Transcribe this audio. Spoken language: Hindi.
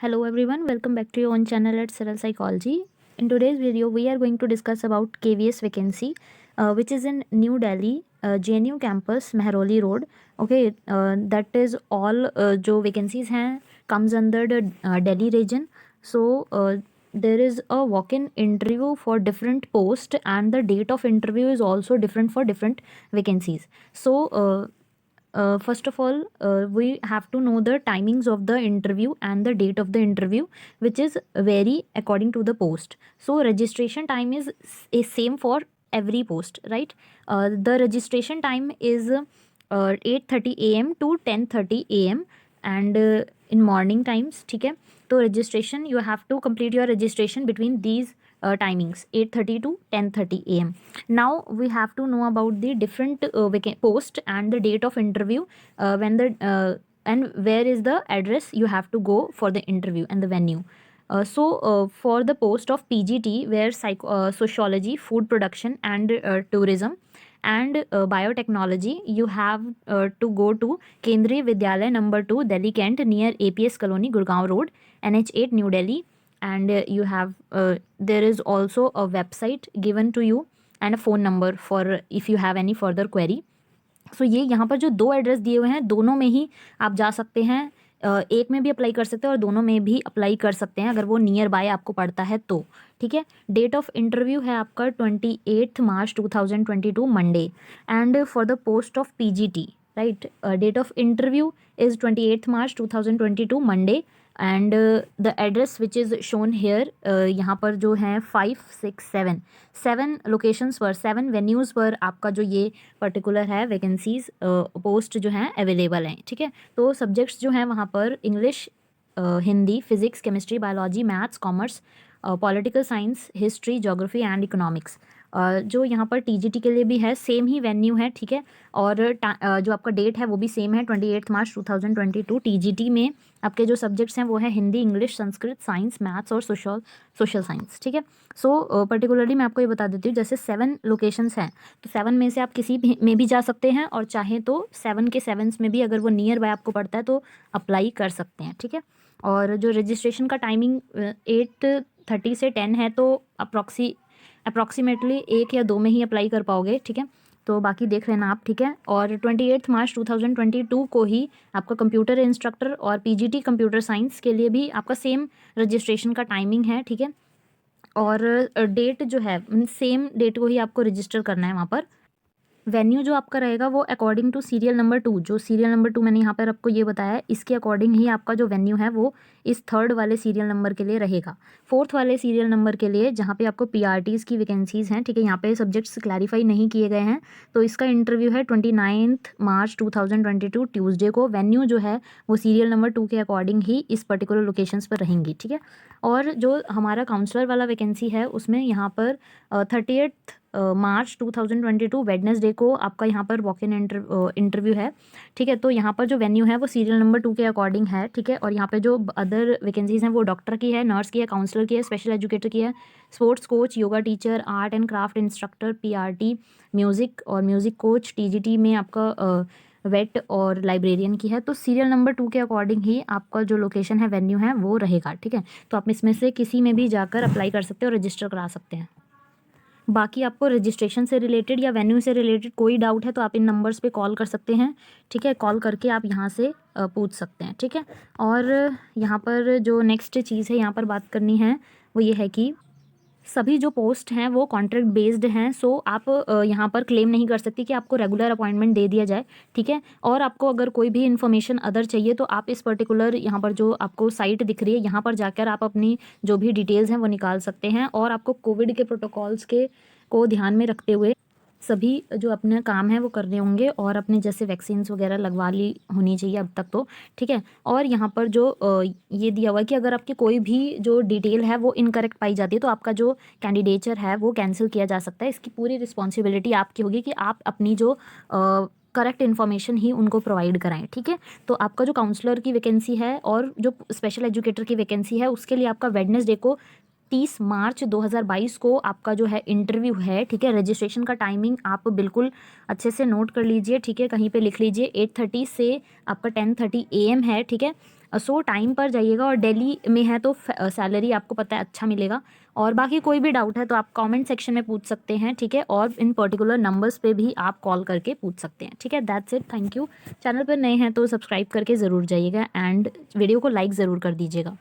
Hello everyone, welcome back to your own channel at Saral Psychology. In today's video, we are going to discuss about KVS vacancy, which is in New Delhi, JNU campus, Mehroli Road. Okay, that is all जो vacancies हैं comes under the Delhi region. So there is a walk-in interview for different post and the date of interview is also different for different vacancies. So first of all, we have to know the timings of the interview and the date of the interview, which is vary according to the post. So registration time is same for every post, right? The registration time is 8:30 a.m. to 10:30 a.m. and in morning times. ठीक है, तो registration you have to complete your registration between these timings 8:30 to 10:30 a.m. Now we have to know about the different post and the date of interview, when the and where is the address you have to go for the interview and the venue. So for the post of PGT, where sociology, food production and tourism and biotechnology, you have to go to Kendriya Vidyalaya number 2, Delhi Kent, near APS Colony, Gurgaon Road, NH8, New Delhi. And you have there is also a website given to you and a phone number for if you have any further query. सो ये यहाँ पर जो दो एड्रेस दिए हुए हैं, दोनों में ही आप जा सकते हैं, एक में भी अप्लाई कर सकते हैं और दोनों में भी अप्लाई कर सकते हैं अगर वो नियर बाय आपको पड़ता है तो. ठीक है, डेट ऑफ इंटरव्यू है आपका 28 March 2022 Monday. And for the post of PGT, right, date of interview is 28 March 2022 Monday. And the address which is shown here, यहाँ पर जो है 5, 6, 7 लोकेशंस पर, 7 वेन्यूज़ पर आपका जो ये पर्टिकुलर है वैकेंसीज पोस्ट जो हैं अवेलेबल हैं. ठीक है, तो सब्जेक्ट्स जो हैं वहाँ पर English, Hindi, physics, chemistry, biology, maths, commerce, political science, history, geography and economics. जो यहाँ पर TGT के लिए भी है, सेम ही वेन्यू है. ठीक है, और जो आपका डेट है वो भी सेम है, 28 मार्च 2022. TGT में आपके जो सब्जेक्ट्स हैं वो है Hindi, English, Sanskrit, science, maths और सोशल साइंस. ठीक है, सो पर्टिकुलरली मैं आपको ये बता देती हूँ, जैसे 7 लोकेशंस हैं तो 7 में से आप किसी भी में भी जा सकते हैं और चाहे तो 7 के 7 में भी अगर वो नियर बाय आपको पड़ता है तो अप्लाई कर सकते हैं. ठीक है, और जो रजिस्ट्रेशन का टाइमिंग 8:30 से 10 है, तो अप्रॉक्सीमेटली 1 या 2 में ही अप्लाई कर पाओगे. ठीक है, तो बाकी देख लेना आप. ठीक है, और 28 मार्च 2022 को ही आपका कंप्यूटर इंस्ट्रक्टर और PGT कंप्यूटर साइंस के लिए भी आपका सेम रजिस्ट्रेशन का टाइमिंग है. ठीक है, और डेट जो है सेम डेट को ही आपको रजिस्टर करना है वहाँ पर. वेन्यू जो आपका रहेगा वो अकॉर्डिंग टू सीरियल नंबर 2, जो सीरियल नंबर 2 मैंने यहाँ पर आपको ये बताया है, इसके अकॉर्डिंग ही आपका जो वेन्यू है वो इस 3rd वाले सीरियल नंबर के लिए रहेगा. 4th वाले सीरियल नंबर के लिए जहाँ पे आपको PRTs की वैकेंसीज़ हैं, ठीक है, यहाँ पे सब्जेक्ट्स क्लैरिफाई नहीं किए गए हैं, तो इसका इंटरव्यू है 29 मार्च 2022 ट्यूसडे को. वेन्यू जो है वो सीरियल नंबर 2 के अकॉर्डिंग ही इस पर्टिकुलर लोकेशंस पर रहेंगी. ठीक है, और जो हमारा काउंसलर वाला वैकेंसी है उसमें यहाँ पर 30 मार्च 2022 वेडनेसडे को आपका यहाँ पर वॉक इन इंटरव्यू है. ठीक है, तो यहाँ पर जो वेन्यू है वो सीरियल नंबर 2 के अकॉर्डिंग है. ठीक है, और यहाँ पे जो अदर वैकेंसीज़ हैं वो डॉक्टर की है, नर्स की है, काउंसलर की है, स्पेशल एजुकेटर की है, sports coach, yoga teacher, art and craft instructor, PRT, music और म्यूज़िक कोच. TGT में आपका वेट और लाइब्रेरियन की है. तो सीरियल नंबर 2 के अकॉर्डिंग ही आपका जो लोकेशन है, वेन्यू है, वो रहेगा. ठीक है, तो आप इसमें से किसी में भी जाकर अप्लाई कर सकते हो और रजिस्टर करा सकते हैं. बाकी आपको रजिस्ट्रेशन से रिलेटेड या वेन्यू से रिलेटेड कोई डाउट है तो आप इन नंबर्स पे कॉल कर सकते हैं. ठीक है, कॉल करके आप यहाँ से पूछ सकते हैं. ठीक है, और यहाँ पर जो नेक्स्ट चीज़ है यहाँ पर बात करनी है वो ये है कि सभी जो पोस्ट हैं वो कॉन्ट्रैक्ट बेस्ड हैं. सो आप यहाँ पर क्लेम नहीं कर सकते कि आपको रेगुलर अपॉइंटमेंट दे दिया जाए. ठीक है, और आपको अगर कोई भी इन्फॉर्मेशन अदर चाहिए तो आप इस पर्टिकुलर यहाँ पर जो आपको साइट दिख रही है यहाँ पर जाकर आप अपनी जो भी डिटेल्स हैं वो निकाल सकते हैं. और आपको कोविड के प्रोटोकॉल्स को ध्यान में रखते हुए सभी जो अपने काम है वो करने होंगे और अपने जैसे वैक्सीन्स वगैरह लगवा ली होनी चाहिए अब तक तो. ठीक है, और यहाँ पर जो ये दिया हुआ है कि अगर आपकी कोई भी जो डिटेल है वो इनकरेक्ट पाई जाती है तो आपका जो कैंडिडेचर है वो कैंसिल किया जा सकता है. इसकी पूरी रिस्पॉन्सिबिलिटी आपकी होगी कि आप अपनी जो करेक्ट इन्फॉर्मेशन ही उनको प्रोवाइड कराएं. ठीक है, तो आपका जो काउंसलर की वैकेंसी है और जो स्पेशल एजुकेटर की वैकेंसी है उसके लिए आपका वेडनेसडे को 30 मार्च 2022 को आपका जो है इंटरव्यू है. ठीक है, रजिस्ट्रेशन का टाइमिंग आप बिल्कुल अच्छे से नोट कर लीजिए. ठीक है, कहीं पे लिख लीजिए, 8:30 से आपका 10:30 AM है. ठीक है, सो टाइम पर जाइएगा, और दिल्ली में है तो सैलरी आपको पता है अच्छा मिलेगा। और बाकी कोई भी डाउट है तो आप कमेंट सेक्शन में पूछ सकते हैं, ठीक है, और इन पर्टिकुलर नंबर्स पे भी आप कॉल करके पूछ सकते हैं, ठीक है। That's it, thank you. Channel पर नए हैं तो सब्सक्राइब करके ज़रूर जाइएगा एंड वीडियो को लाइक ज़रूर कर दीजिएगा।